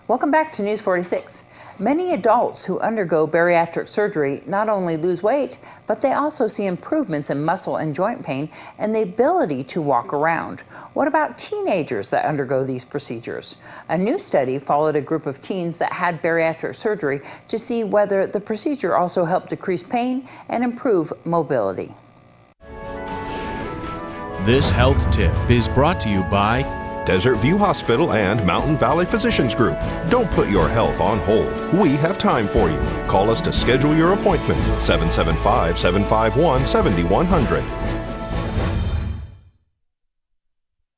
Welcome back to News 46. Many adults who undergo bariatric surgery not only lose weight, but they also see improvements in muscle and joint pain and the ability to walk around. What about teenagers that undergo these procedures? A new study followed a group of teens that had bariatric surgery to see whether the procedure also helped decrease pain and improve mobility. This health tip is brought to you by Desert View Hospital and Mountain Valley Physicians Group. Don't put your health on hold. We have time for you. Call us to schedule your appointment. 775-751-7100.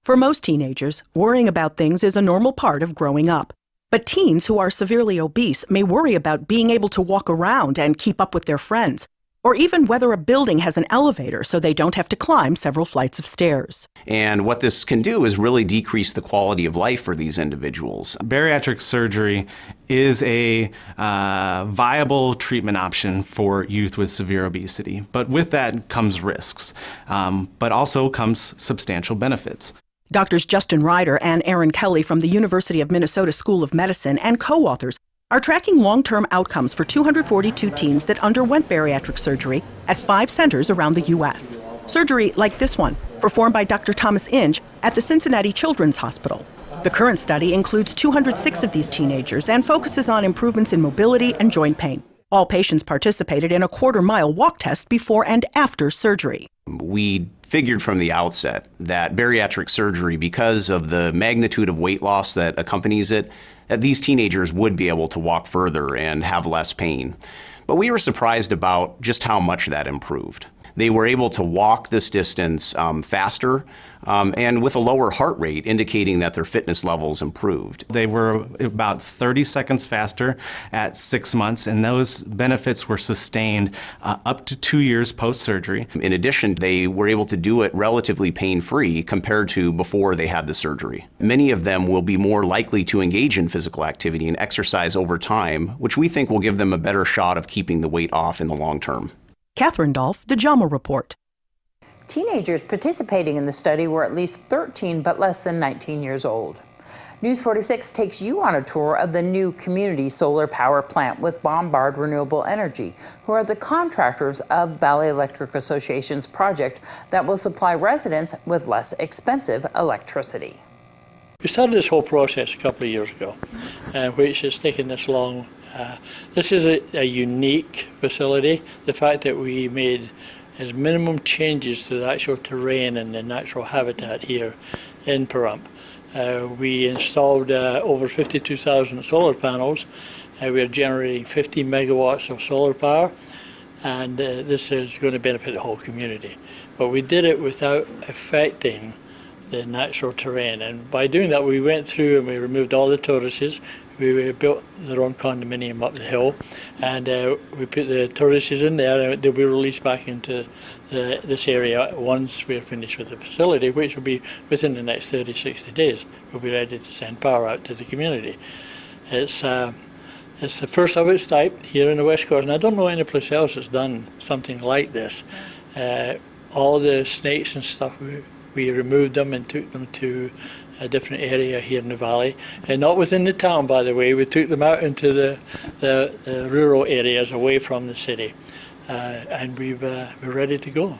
For most teenagers, worrying about things is a normal part of growing up. But teens who are severely obese may worry about being able to walk around and keep up with their friends, or even whether a building has an elevator so they don't have to climb several flights of stairs. And what this can do is really decrease the quality of life for these individuals. Bariatric surgery is a viable treatment option for youth with severe obesity. But with that comes risks, but also comes substantial benefits. Doctors Justin Ryder and Aaron Kelly from the University of Minnesota School of Medicine and co-authors are tracking long-term outcomes for 242 teens that underwent bariatric surgery at 5 centers around the U.S. Surgery like this one, performed by Dr. Thomas Inge at the Cincinnati Children's Hospital. The current study includes 206 of these teenagers and focuses on improvements in mobility and joint pain. All patients participated in a quarter-mile walk test before and after surgery. We figured from the outset that bariatric surgery, because of the magnitude of weight loss that accompanies it, that these teenagers would be able to walk further and have less pain. But we were surprised about just how much that improved. They were able to walk this distance faster and with a lower heart rate, indicating that their fitness levels improved. They were about 30 seconds faster at 6 months, and those benefits were sustained up to 2 years post-surgery. In addition, they were able to do it relatively pain-free compared to before they had the surgery. Many of them will be more likely to engage in physical activity and exercise over time, which we think will give them a better shot of keeping the weight off in the long term. Catherine Dolf, The JAMA Report. Teenagers participating in the study were at least 13 but less than 19 years old. News 46 takes you on a tour of the new community solar power plant with Bombard Renewable Energy, who are the contractors of Valley Electric Association's project that will supply residents with less expensive electricity. We started this whole process a couple of years ago, which has taken this long. This is a unique facility. The fact that we made as minimum changes to the actual terrain and the natural habitat here in Pahrump. We installed over 52,000 solar panels. We are generating 50 megawatts of solar power, and this is going to benefit the whole community. But we did it without affecting the natural terrain, and by doing that we went through and we removed all the terraces. We built their own condominium up the hill, and we put the terraces in there, and they'll be released back into this area once we're finished with the facility, which will be within the next 30-60 days. We'll be ready to send power out to the community. It's the first of its type here in the West Coast, and I don't know any place else that's done something like this. All the snakes and stuff, we removed them and took them to a different area here in the valley, and not within the town, by the way. We took them out into the rural areas away from the city, and we're ready to go.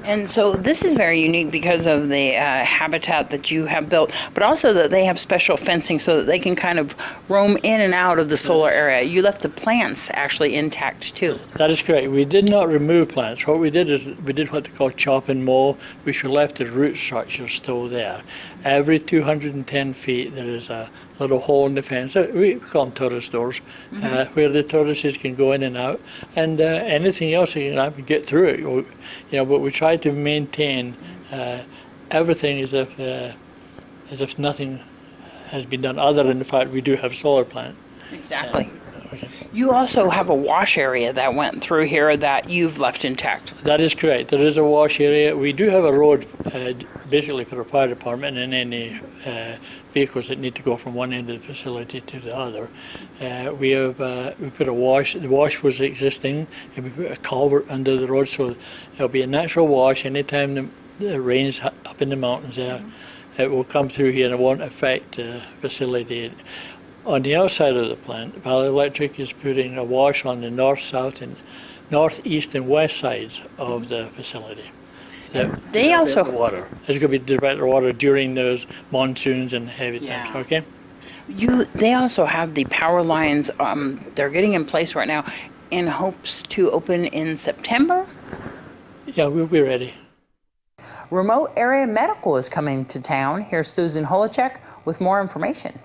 And so this is very unique because of the habitat that you have built, but also that they have special fencing so that they can kind of roam in and out of the solar area. You left the plants actually intact too. That is correct. We did not remove plants. What we did is we did what they call chop and mow, which we left the root structure still there. Every 210 feet there is a little hole in the fence. We call them tortoise doors, where the tortoises can go in and out, and anything else you can get through it. You know, but we try to maintain everything as if nothing has been done, other than the fact we do have solar plant. Exactly. You also have a wash area that went through here that you've left intact. That is correct. There is a wash area. We do have a road basically for the fire department and any vehicles that need to go from one end of the facility to the other. We put a wash. The wash was existing, and we put a culvert under the road, so there'll be a natural wash anytime the rains up in the mountains there. It will come through here and it won't affect the facility. On the outside of the plant, Valley Electric is putting a wash on the north, south, and northeast and west sides of the facility. They also Water. It's going to be direct water during those monsoons and heavy times. Okay. They also have the power lines. They're getting in place right now, in hopes to open in September. Yeah, we'll be ready. Remote area medical is coming to town. Here's Susan Holacek with more information.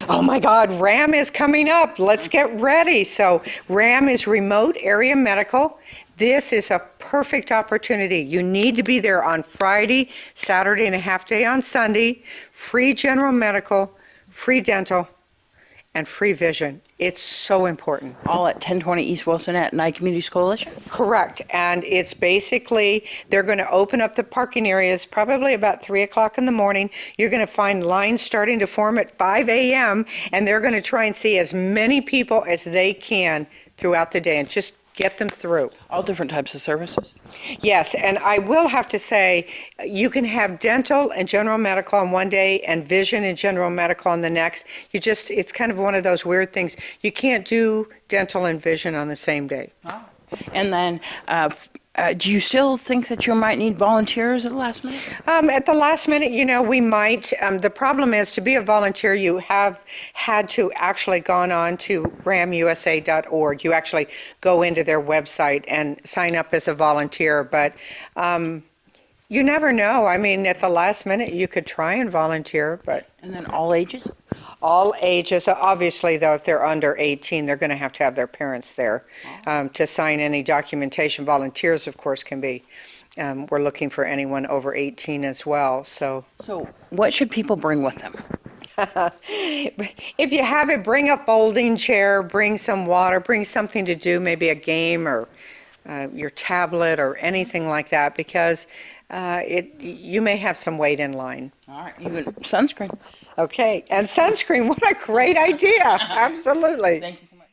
Oh my God, RAM is coming up. Let's get ready. So RAM is Remote Area Medical. This is a perfect opportunity. You need to be there on Friday, Saturday, and a half day on Sunday. Free general medical, free dental, and free vision. It's so important. All at 1020 East Wilson at Nye Communities Coalition? Correct. And it's basically, they're going to open up the parking areas probably about 3 o'clock in the morning. You're going to find lines starting to form at 5 a.m. and they're going to try and see as many people as they can throughout the day and just get them through. All different types of services? Yes, and I will have to say, you can have dental and general medical on one day and vision and general medical on the next. It's kind of one of those weird things. You can't do dental and vision on the same day. Oh. And then, do you still think that you might need volunteers at the last minute? At the last minute, we might. The problem is, to be a volunteer, you have had to actually gone on to ramusa.org. You actually go into their website and sign up as a volunteer. But you never know. I mean, at the last minute, you could try and volunteer. And then all ages? All ages. Obviously, though, if they're under 18, they're going to have their parents there to sign any documentation. Volunteers, of course, can be. We're looking for anyone over 18 as well. So what should people bring with them? If you have it, bring a folding chair, bring some water, bring something to do, maybe a game or your tablet or anything like that, because you may have some wait in line. All right, even sunscreen. Okay, and sunscreen, what a great idea. Absolutely. Thank you so much.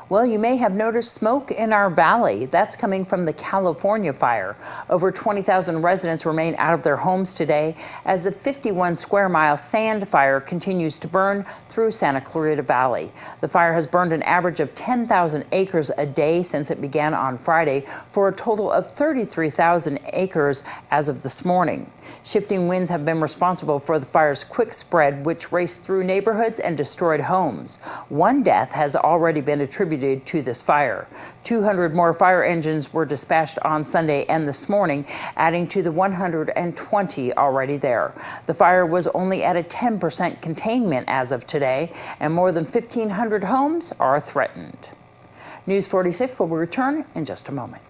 Well, you may have noticed smoke in our valley. That's coming from the California fire. Over 20,000 residents remain out of their homes today as the 51 square mile sand fire continues to burn through Santa Clarita Valley. The fire has burned an average of 10,000 acres a day since it began on Friday, for a total of 33,000 acres as of this morning. Shifting winds have been responsible for the fire's quick spread, which raced through neighborhoods and destroyed homes. One death has already been attributed to this fire. 200 more fire engines were dispatched on Sunday and this morning, adding to the 120 already there. The fire was only at a 10% containment as of today, and more than 1,500 homes are threatened. News 46 will return in just a moment.